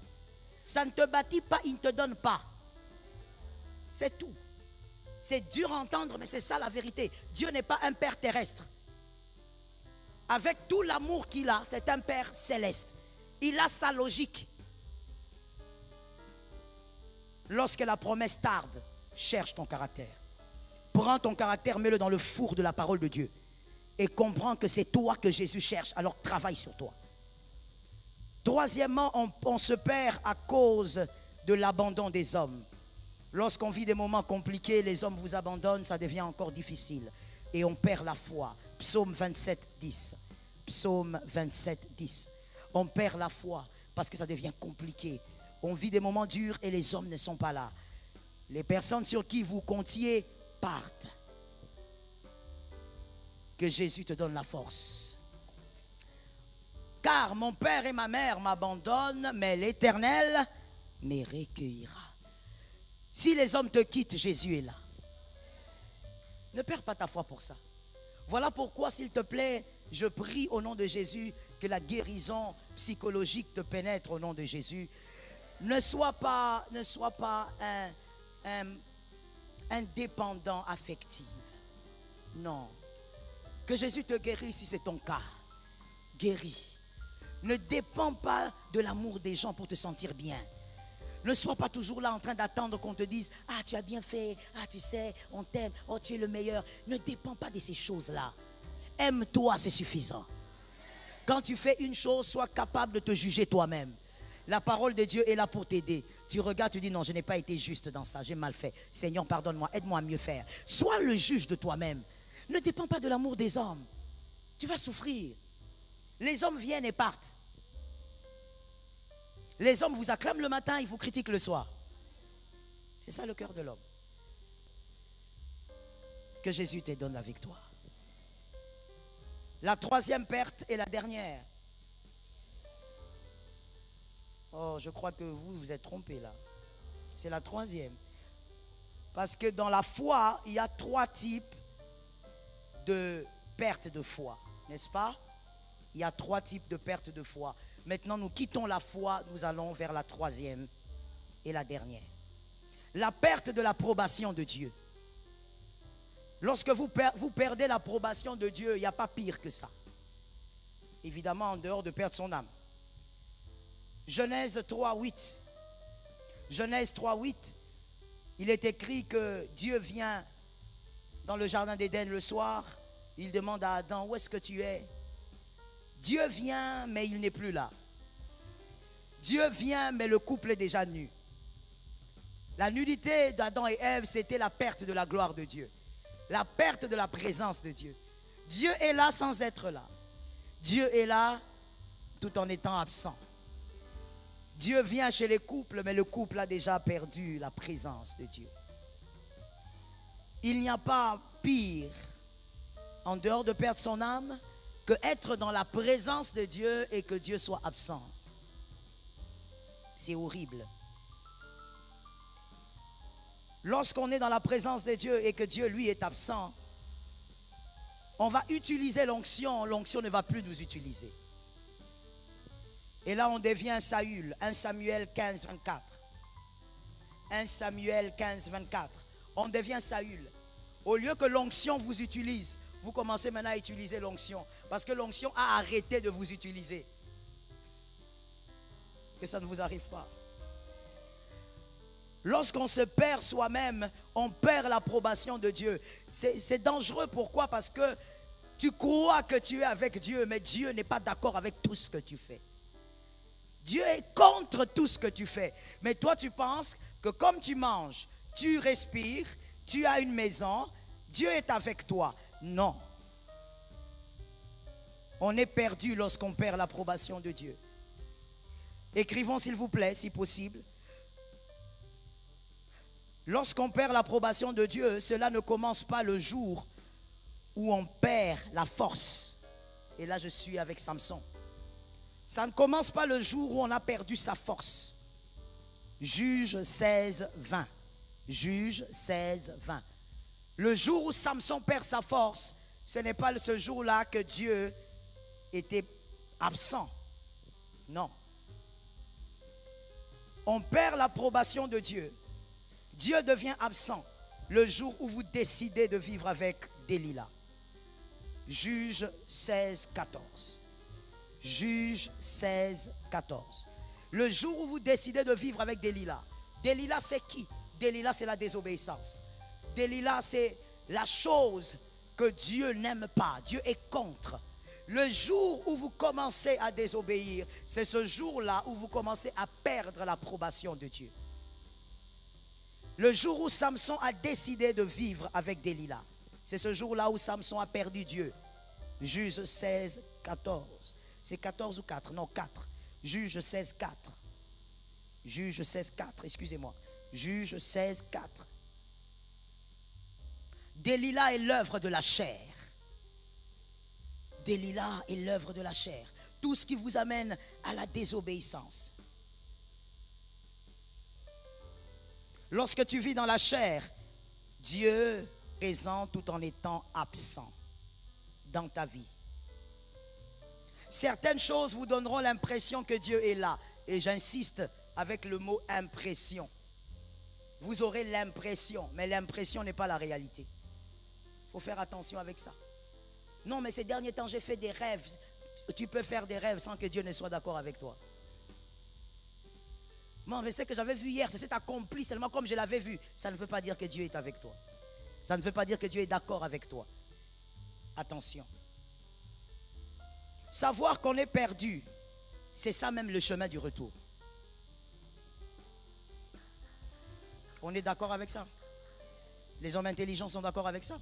Ça ne te bâtit pas, il ne te donne pas. C'est tout. C'est dur à entendre, mais c'est ça la vérité. Dieu n'est pas un père terrestre. Avec tout l'amour qu'il a, c'est un père céleste. Il a sa logique. Lorsque la promesse tarde, cherche ton caractère. Prends ton caractère, mets-le dans le four de la parole de Dieu. Et comprends que c'est toi que Jésus cherche, alors travaille sur toi. Troisièmement, on se perd à cause de l'abandon des hommes. Lorsqu'on vit des moments compliqués, les hommes vous abandonnent, ça devient encore difficile. Et on perd la foi. Psaume 27, 10. Psaume 27, 10. On perd la foi parce que ça devient compliqué. On vit des moments durs et les hommes ne sont pas là. Les personnes sur qui vous comptiez partent. Que Jésus te donne la force. Car mon père et ma mère m'abandonnent, mais l'Éternel me recueillera. Si les hommes te quittent, Jésus est là. Ne perds pas ta foi pour ça. Voilà pourquoi, s'il te plaît, je prie au nom de Jésus que la guérison psychologique te pénètre au nom de Jésus. Ne sois pas un dépendant affectif. Non. Que Jésus te guérisse si c'est ton cas. Guéris. Ne dépends pas de l'amour des gens pour te sentir bien. Ne sois pas toujours là en train d'attendre qu'on te dise « Ah, tu as bien fait. Ah, tu sais, on t'aime. Oh, tu es le meilleur. » Ne dépends pas de ces choses-là. Aime-toi, c'est suffisant. Quand tu fais une chose, sois capable de te juger toi-même. La parole de Dieu est là pour t'aider. Tu regardes, tu dis « Non, je n'ai pas été juste dans ça. J'ai mal fait. Seigneur, pardonne-moi. Aide-moi à mieux faire. » Sois le juge de toi-même. Ne dépends pas de l'amour des hommes. Tu vas souffrir. Les hommes viennent et partent. Les hommes vous acclament le matin, ils vous critiquent le soir. C'est ça le cœur de l'homme. Que Jésus te donne la victoire. La troisième perte et la dernière. Oh, je crois que vous êtes trompés là. C'est la troisième. Parce que dans la foi, il y a 3 types de perte de foi, n'est-ce pas? Il y a 3 types de perte de foi. Maintenant, nous quittons la foi, nous allons vers la troisième et la dernière. La perte de l'approbation de Dieu. Lorsque vous perdez l'approbation de Dieu, il n'y a pas pire que ça. Évidemment, en dehors de perdre son âme. Genèse 3:8. Genèse 3:8. Il est écrit que Dieu vient dans le jardin d'Éden le soir. Il demande à Adam, où est-ce que tu es? Dieu vient, mais il n'est plus là. Dieu vient, mais le couple est déjà nu. La nudité d'Adam et Ève, c'était la perte de la gloire de Dieu. La perte de la présence de Dieu. Dieu est là sans être là. Dieu est là tout en étant absent. Dieu vient chez les couples, mais le couple a déjà perdu la présence de Dieu. Il n'y a pas pire, en dehors de perdre son âme, que être dans la présence de Dieu et que Dieu soit absent. C'est horrible. Lorsqu'on est dans la présence de Dieu et que Dieu, lui, est absent, on va utiliser l'onction, l'onction ne va plus nous utiliser. Et là, on devient Saül. 1 Samuel 15, 24. 1 Samuel 15, 24. On devient Saül. Au lieu que l'onction vous utilise, vous commencez maintenant à utiliser l'onction. Parce que l'onction a arrêté de vous utiliser. Que ça ne vous arrive pas. Lorsqu'on se perd soi-même, on perd l'approbation de Dieu. C'est dangereux. Pourquoi? Parce que tu crois que tu es avec Dieu, mais Dieu n'est pas d'accord avec tout ce que tu fais. Dieu est contre tout ce que tu fais. Mais toi, tu penses que comme tu manges, tu respires, tu as une maison, Dieu est avec toi. Non. On est perdu lorsqu'on perd l'approbation de Dieu. Écrivons s'il vous plaît, si possible. Lorsqu'on perd l'approbation de Dieu, cela ne commence pas le jour où on perd la force. Et là, je suis avec Samson. Ça ne commence pas le jour où on a perdu sa force. Juge 16, 20. Juge 16, 20. Le jour où Samson perd sa force, ce n'est pas ce jour-là que Dieu était absent. Non. On perd l'approbation de Dieu. Dieu devient absent le jour où vous décidez de vivre avec Delilah. Juge 16, 14. Juge 16, 14. Le jour où vous décidez de vivre avec Delilah. Delilah, c'est qui? Delilah, c'est la désobéissance. Delilah, c'est la chose que Dieu n'aime pas. Dieu est contre. Le jour où vous commencez à désobéir, c'est ce jour-là où vous commencez à perdre l'approbation de Dieu. Le jour où Samson a décidé de vivre avec Delilah, c'est ce jour-là où Samson a perdu Dieu. Juge 16, 14. C'est 14 ou 4? Non, 4. Juge 16, 4. Juge 16, 4, excusez-moi. Juge 16, 4. Delilah est l'œuvre de la chair. Delilah est l'œuvre de la chair. Tout ce qui vous amène à la désobéissance. Lorsque tu vis dans la chair, Dieu est présent tout en étant absent dans ta vie. Certaines choses vous donneront l'impression que Dieu est là. Et j'insiste avec le mot impression. Vous aurez l'impression, mais l'impression n'est pas la réalité. Il faut faire attention avec ça. Non, mais ces derniers temps, j'ai fait des rêves. Tu peux faire des rêves sans que Dieu ne soit d'accord avec toi. Moi, mais ce que j'avais vu hier, c'est accompli seulement comme je l'avais vu. Ça ne veut pas dire que Dieu est avec toi. Ça ne veut pas dire que Dieu est d'accord avec toi. Attention. Savoir qu'on est perdu, c'est ça même le chemin du retour. On est d'accord avec ça? Les hommes intelligents sont d'accord avec ça?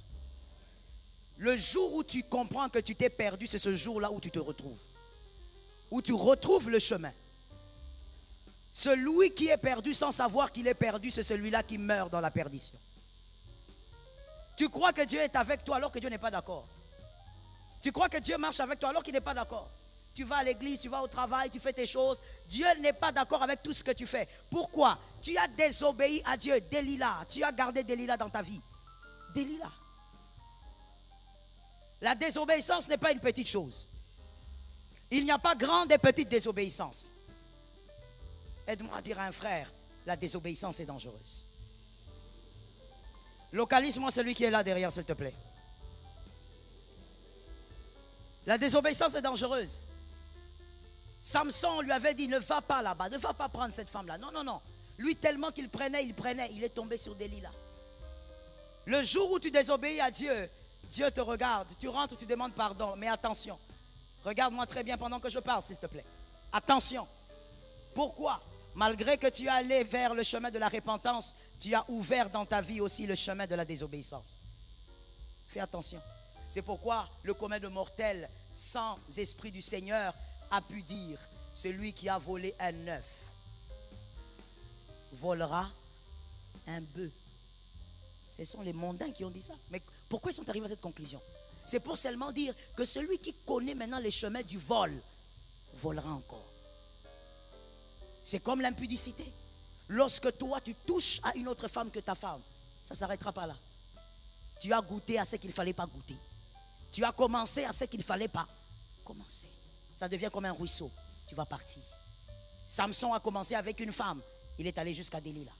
Le jour où tu comprends que tu t'es perdu, c'est ce jour-là où tu te retrouves. Où tu retrouves le chemin. Celui qui est perdu sans savoir qu'il est perdu, c'est celui-là qui meurt dans la perdition. Tu crois que Dieu est avec toi alors que Dieu n'est pas d'accord. Tu crois que Dieu marche avec toi alors qu'il n'est pas d'accord. tu vas à l'église, tu vas au travail, tu fais tes choses. Dieu n'est pas d'accord avec tout ce que tu fais. Pourquoi? Tu as désobéi à Dieu. Delilah, tu as gardé Delilah dans ta vie. Delilah. La désobéissance n'est pas une petite chose. Il n'y a pas grande et petite désobéissance. Aide-moi à dire à un frère, la désobéissance est dangereuse. Localise-moi celui qui est là derrière, s'il te plaît. La désobéissance est dangereuse. Samson lui avait dit, ne va pas là-bas, ne va pas prendre cette femme-là. Non, non, non. Lui, tellement qu'il prenait, il est tombé sur Delilah. Le jour où tu désobéis à Dieu, Dieu te regarde, tu rentres, tu demandes pardon. Mais attention, regarde-moi très bien pendant que je parle, s'il te plaît. Attention. Pourquoi? Malgré que tu es allé vers le chemin de la repentance, tu as ouvert dans ta vie aussi le chemin de la désobéissance. Fais attention. C'est pourquoi le commun de mortels, sans esprit du Seigneur, a pu dire, celui qui a volé un œuf volera un bœuf. Ce sont les mondains qui ont dit ça. Mais pourquoi ils sont arrivés à cette conclusion? C'est pour seulement dire que celui qui connaît maintenant les chemins du vol, volera encore. C'est comme l'impudicité. Lorsque toi, tu touches à une autre femme que ta femme, ça ne s'arrêtera pas là. Tu as goûté à ce qu'il ne fallait pas goûter. Tu as commencé à ce qu'il ne fallait pas commencer. Ça devient comme un ruisseau. Tu vas partir. Samson a commencé avec une femme. Il est allé jusqu'à Delilah.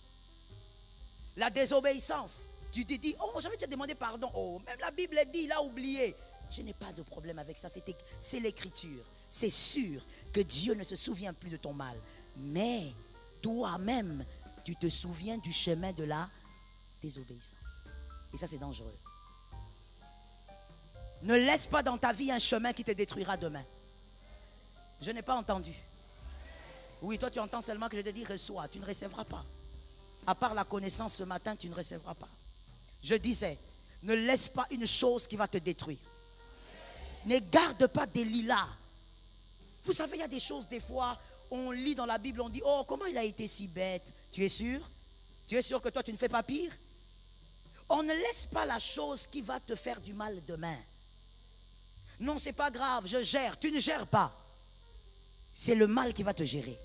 La désobéissance. Tu te dis, oh, j'avais déjà demandé pardon. Oh, même la Bible dit, il a oublié. Je n'ai pas de problème avec ça. C'est l'écriture. C'est sûr que Dieu ne se souvient plus de ton mal. Mais toi-même, tu te souviens du chemin de la désobéissance. Et ça, c'est dangereux. Ne laisse pas dans ta vie un chemin qui te détruira demain. Je n'ai pas entendu. Oui, toi, tu entends seulement que je te dis reçois. Tu ne recevras pas. À part la connaissance ce matin, tu ne recevras pas. Je disais, ne laisse pas une chose qui va te détruire. Ne garde pas Delilah. Vous savez, il y a des choses, des fois, on lit dans la Bible, on dit, oh, comment il a été si bête. Tu es sûr? Tu es sûr que toi, tu ne fais pas pire? On ne laisse pas la chose qui va te faire du mal demain. Non, c'est pas grave, je gère. Tu ne gères pas. C'est le mal qui va te gérer.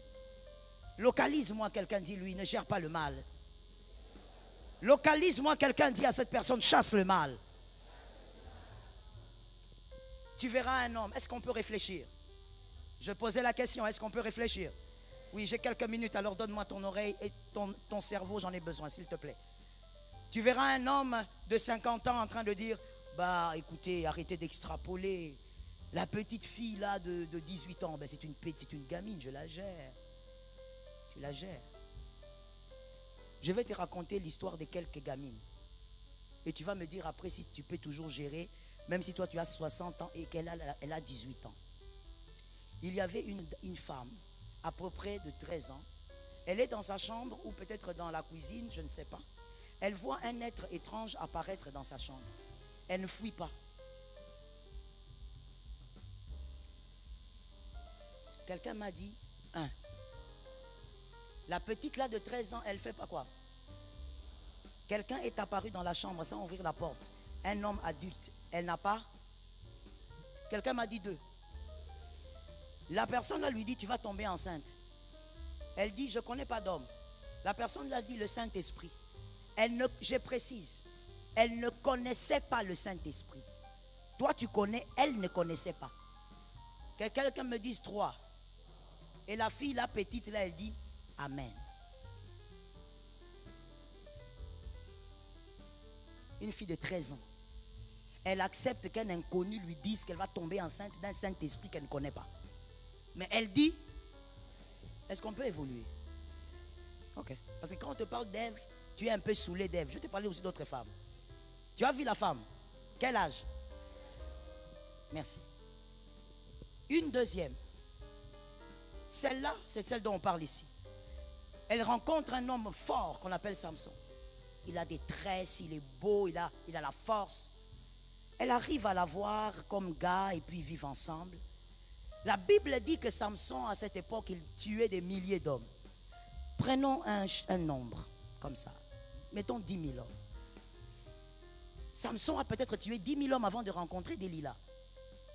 Localise-moi, quelqu'un dit, lui, ne gère pas le mal. Localise-moi, quelqu'un dit à cette personne, chasse le mal. Tu verras un homme. Est-ce qu'on peut réfléchir? Je posais la question, est-ce qu'on peut réfléchir? Oui, j'ai quelques minutes, alors donne-moi ton oreille et ton cerveau, j'en ai besoin, s'il te plaît. Tu verras un homme de 50 ans en train de dire, bah écoutez, arrêtez d'extrapoler. La petite fille là de 18 ans, ben, c'est une gamine, je la gère. Tu la gères. Je vais te raconter l'histoire de quelques gamines. Et tu vas me dire après si tu peux toujours gérer, même si toi tu as 60 ans et qu'elle a 18 ans. Il y avait une femme, à peu près de 13 ans. Elle est dans sa chambre ou peut-être dans la cuisine, je ne sais pas. Elle voit un être étrange apparaître dans sa chambre. Elle ne fuit pas. Quelqu'un m'a dit, la petite là de 13 ans, elle fait pas quoi? Quelqu'un est apparu dans la chambre sans ouvrir la porte. Un homme adulte. Elle n'a pas. Quelqu'un m'a dit 2. La personne là lui dit, tu vas tomber enceinte. Elle dit, je ne connais pas d'homme. La personne lui a dit, le Saint-Esprit. Je précise, elle ne connaissait pas le Saint-Esprit. Toi tu connais, elle ne connaissait pas. Que quelqu'un me dise 3. Et la fille, la petite là, elle dit, Amen. Une fille de 13 ans. Elle accepte qu'un inconnu lui dise qu'elle va tomber enceinte d'un Saint-Esprit qu'elle ne connaît pas. Mais elle dit, est-ce qu'on peut évoluer? Ok. Parce que quand on te parle d'Ève, tu es un peu saoulé d'Ève. Je vais te parler aussi d'autres femmes. Tu as vu la femme? Quel âge? Merci. Une deuxième. Celle-là, c'est celle dont on parle ici. Elle rencontre un homme fort qu'on appelle Samson. Il a des tresses, il est beau, il a la force. Elle arrive à la voir comme gars et puis ils vivent ensemble. La Bible dit que Samson, à cette époque, il tuait des milliers d'hommes. Prenons un nombre comme ça. Mettons 10 000 hommes. Samson a peut-être tué 10 000 hommes avant de rencontrer Delilah.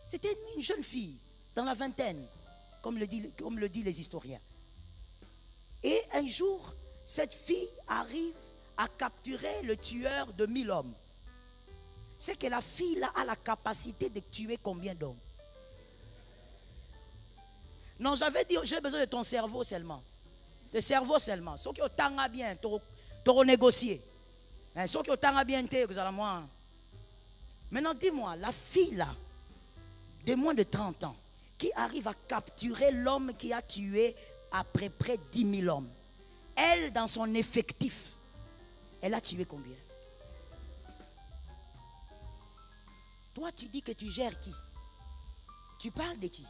C'était une jeune fille. dans la vingtaine, comme le disent les historiens. Et un jour, cette fille arrive à capturer le tueur de 1000 hommes. C'est que la fille là a la capacité de tuer combien d'hommes? Non, j'avais dit, j'ai besoin de ton cerveau seulement. Le cerveau seulement. Ceux qui ont tant à bien, tu renégocier. Ceux qui ont tant à bien, vous allez moi. Maintenant, dis-moi, la fille là, de moins de 30 ans, qui arrive à capturer l'homme qui a tué à peu près 10 000 hommes. Elle, dans son effectif, elle a tué combien? Toi, tu dis que tu gères qui? Tu parles de qui?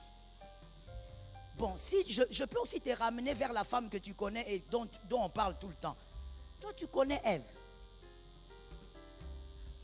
Bon, si je peux aussi te ramener vers la femme que tu connais et dont on parle tout le temps. Toi, tu connais Ève.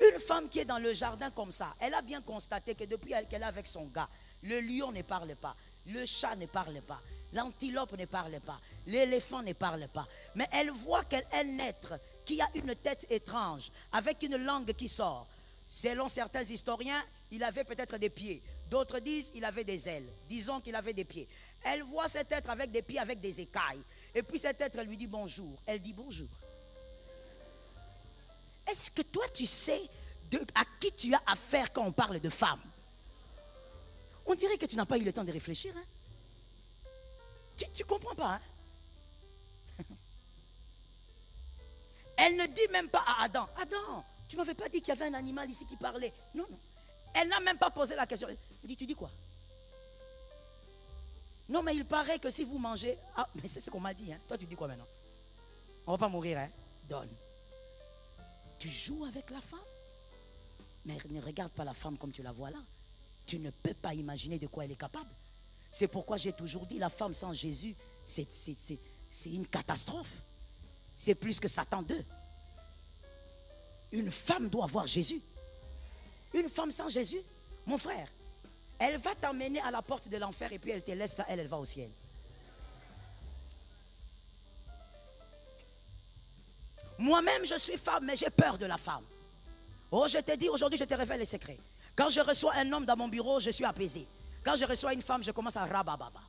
Une femme qui est dans le jardin comme ça, elle a bien constaté que depuis qu'elle est avec son gars, le lion ne parle pas, le chat ne parle pas, l'antilope ne parle pas, l'éléphant ne parle pas. Mais elle voit qu'elle est un être qui a une tête étrange, avec une langue qui sort. Selon certains historiens, il avait peut-être des pieds. D'autres disent qu'il avait des ailes. Disons qu'il avait des pieds. Elle voit cet être avec des pieds, avec des écailles. Et puis cet être lui dit bonjour. Elle dit bonjour. Est-ce que toi tu sais à qui tu as affaire quand on parle de femme? On dirait que tu n'as pas eu le temps de réfléchir. Hein? Tu ne comprends pas. Hein? Elle ne dit même pas à Adam, Adam, tu ne m'avais pas dit qu'il y avait un animal ici qui parlait. Non, non. Elle n'a même pas posé la question. Elle dit, tu dis quoi? Non, mais il paraît que si vous mangez... Ah, mais c'est ce qu'on m'a dit. Hein. Toi, tu dis quoi maintenant? On ne va pas mourir, hein? Donne. Tu joues avec la femme? Mais ne regarde pas la femme comme tu la vois là. Tu ne peux pas imaginer de quoi elle est capable. C'est pourquoi j'ai toujours dit, la femme sans Jésus, c'est une catastrophe. C'est plus que Satan 2. Une femme doit avoir Jésus. Une femme sans Jésus, mon frère, elle va t'emmener à la porte de l'enfer et puis elle te laisse là, elle va au ciel. Moi-même, je suis femme, mais j'ai peur de la femme. Oh, je te dis, aujourd'hui, je te révèle les secrets. Quand je reçois un homme dans mon bureau, je suis apaisé. Quand je reçois une femme, je commence à rabababa.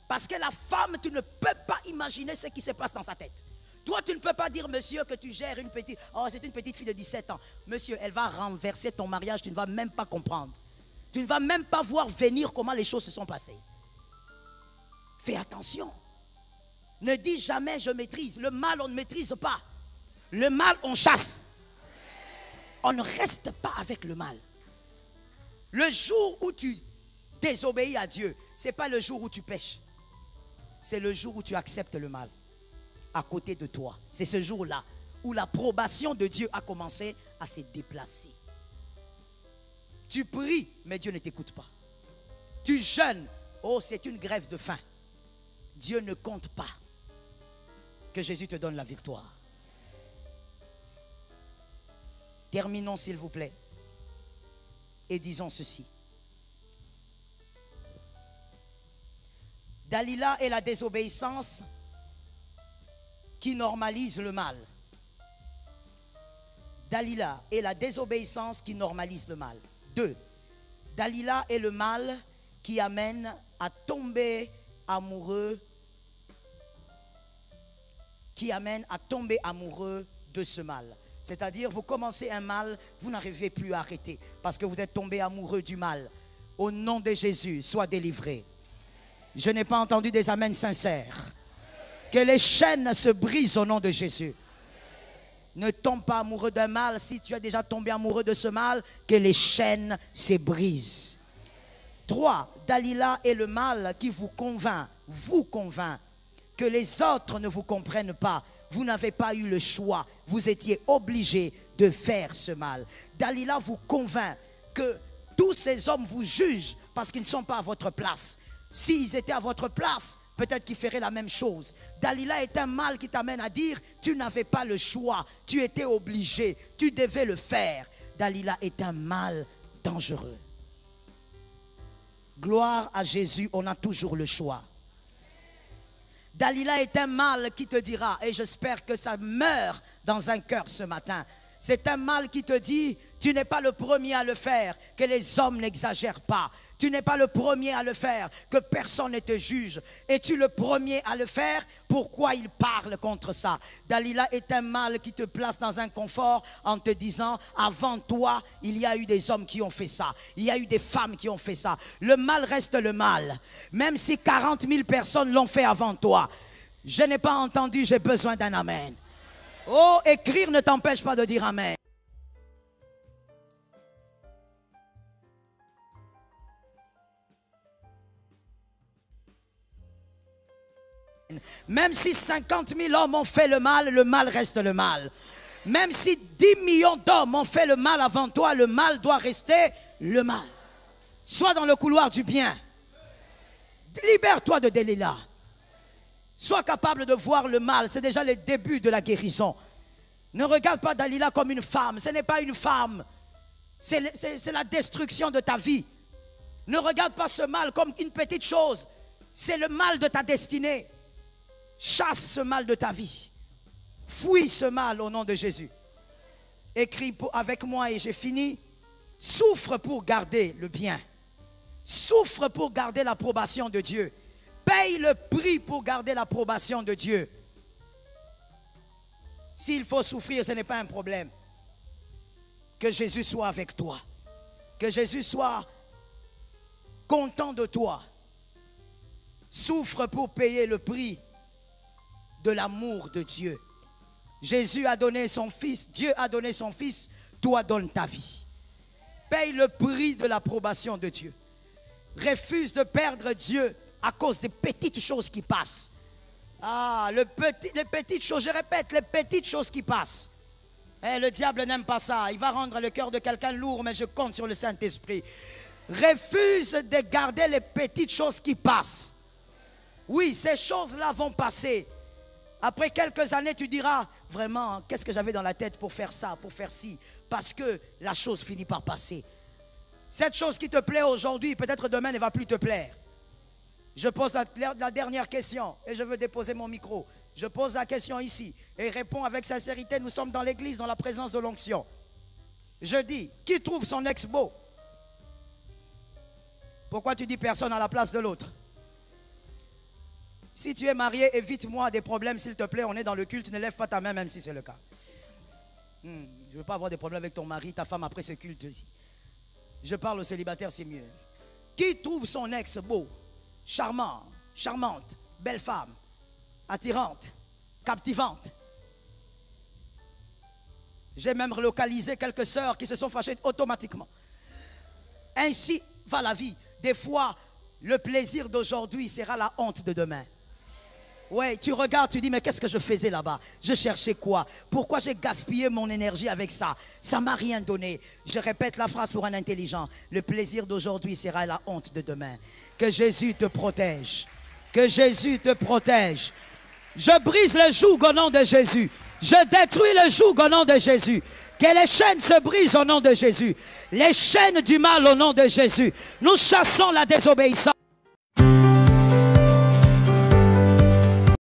Parce que la femme, tu ne peux pas imaginer ce qui se passe dans sa tête. Toi, tu ne peux pas dire, monsieur, que tu gères une petite... Oh, c'est une petite fille de 17 ans. Monsieur, elle va renverser ton mariage, tu ne vas même pas comprendre. Tu ne vas même pas voir venir comment les choses se sont passées. Fais attention. Ne dis jamais, je maîtrise. Le mal, on ne maîtrise pas. Le mal, on chasse. On ne reste pas avec le mal. Le jour où tu désobéis à Dieu, ce n'est pas le jour où tu pêches. C'est le jour où tu acceptes le mal à côté de toi. C'est ce jour-là où l'approbation de Dieu a commencé à se déplacer. Tu pries, mais Dieu ne t'écoute pas. Tu jeûnes, oh, c'est une grève de faim. Dieu ne compte pas. Que Jésus te donne la victoire. Terminons s'il vous plaît. Et disons ceci. Dalila est la désobéissance qui normalise le mal. Dalila est la désobéissance qui normalise le mal. 2. Dalila est le mal qui amène à tomber amoureux, de ce mal. C'est-à-dire, vous commencez un mal, vous n'arrivez plus à arrêter parce que vous êtes tombé amoureux du mal. Au nom de Jésus, sois délivré. Je n'ai pas entendu des amens sincères. Que les chaînes se brisent au nom de Jésus. Ne tombe pas amoureux d'un mal. Si tu as déjà tombé amoureux de ce mal, que les chaînes se brisent. 3. Dalila est le mal qui vous convainc que les autres ne vous comprennent pas. Vous n'avez pas eu le choix. Vous étiez obligé de faire ce mal. Dalila vous convainc que tous ces hommes vous jugent parce qu'ils ne sont pas à votre place. S'ils étaient à votre place, peut-être qu'ils feraient la même chose. Dalila est un mal qui t'amène à dire, tu n'avais pas le choix, tu étais obligé, tu devais le faire. Dalila est un mal dangereux. Gloire à Jésus, on a toujours le choix. Dalila est un mal qui te dira, et j'espère que ça meurt dans un cœur ce matin. C'est un mal qui te dit, tu n'es pas le premier à le faire, que les hommes n'exagèrent pas. Tu n'es pas le premier à le faire, que personne ne te juge. Es-tu le premier à le faire? Pourquoi il parle contre ça? Dalila est un mal qui te place dans un confort en te disant, avant toi, il y a eu des hommes qui ont fait ça. Il y a eu des femmes qui ont fait ça. Le mal reste le mal. Même si 40 000 personnes l'ont fait avant toi. Je n'ai pas entendu, j'ai besoin d'un amen. Oh, écrire ne t'empêche pas de dire amen. Même si 50 000 hommes ont fait le mal reste le mal. Même si 10 millions d'hommes ont fait le mal avant toi, le mal doit rester le mal. Sois dans le couloir du bien. Libère-toi de Delilah. Sois capable de voir le mal, c'est déjà le début de la guérison. Ne regarde pas Dalila comme une femme, ce n'est pas une femme. C'est la destruction de ta vie. Ne regarde pas ce mal comme une petite chose. C'est le mal de ta destinée. Chasse ce mal de ta vie. Fuis ce mal au nom de Jésus. Écris avec moi et j'ai fini. Souffre pour garder le bien. Souffre pour garder l'approbation de Dieu. Paye le prix pour garder l'approbation de Dieu. S'il faut souffrir, ce n'est pas un problème. Que Jésus soit avec toi. Que Jésus soit content de toi. Souffre pour payer le prix de l'amour de Dieu. Jésus a donné son Fils, Dieu a donné son Fils, toi donne ta vie. Paye le prix de l'approbation de Dieu. Refuse de perdre Dieu à cause des petites choses qui passent. Ah, les petites choses, je répète, les petites choses qui passent. Le diable n'aime pas ça. Il va rendre le cœur de quelqu'un lourd, mais je compte sur le Saint-Esprit. Refuse de garder les petites choses qui passent. Oui, ces choses-là vont passer. Après quelques années, tu diras, vraiment, qu'est-ce que j'avais dans la tête pour faire ça, pour faire ci? Parce que la chose finit par passer. Cette chose qui te plaît aujourd'hui, peut-être demain ne va plus te plaire. Je pose la dernière question et je veux déposer mon micro. Je pose la question ici et réponds avec sincérité. Nous sommes dans l'église, dans la présence de l'onction. Je dis, qui trouve son ex beau? Pourquoi tu dis personne à la place de l'autre? Si tu es marié, évite-moi des problèmes, s'il te plaît. On est dans le culte, ne lève pas ta main, même si c'est le cas. Je ne veux pas avoir des problèmes avec ton mari, ta femme après ce culte ici. Je parle aux célibataires, c'est mieux. Qui trouve son ex beau? Charmant, charmante, belle femme, attirante, captivante. J'ai même relocalisé quelques sœurs qui se sont fâchées automatiquement. Ainsi va la vie. Des fois, le plaisir d'aujourd'hui sera la honte de demain. Ouais, tu regardes, tu dis, mais qu'est-ce que je faisais là-bas? Je cherchais quoi? Pourquoi j'ai gaspillé mon énergie avec ça? Ça ne m'a rien donné. Je répète la phrase pour un intelligent. Le plaisir d'aujourd'hui sera la honte de demain. Que Jésus te protège. Que Jésus te protège. Je brise le joug au nom de Jésus. Je détruis le joug au nom de Jésus. Que les chaînes se brisent au nom de Jésus. Les chaînes du mal au nom de Jésus. Nous chassons la désobéissance.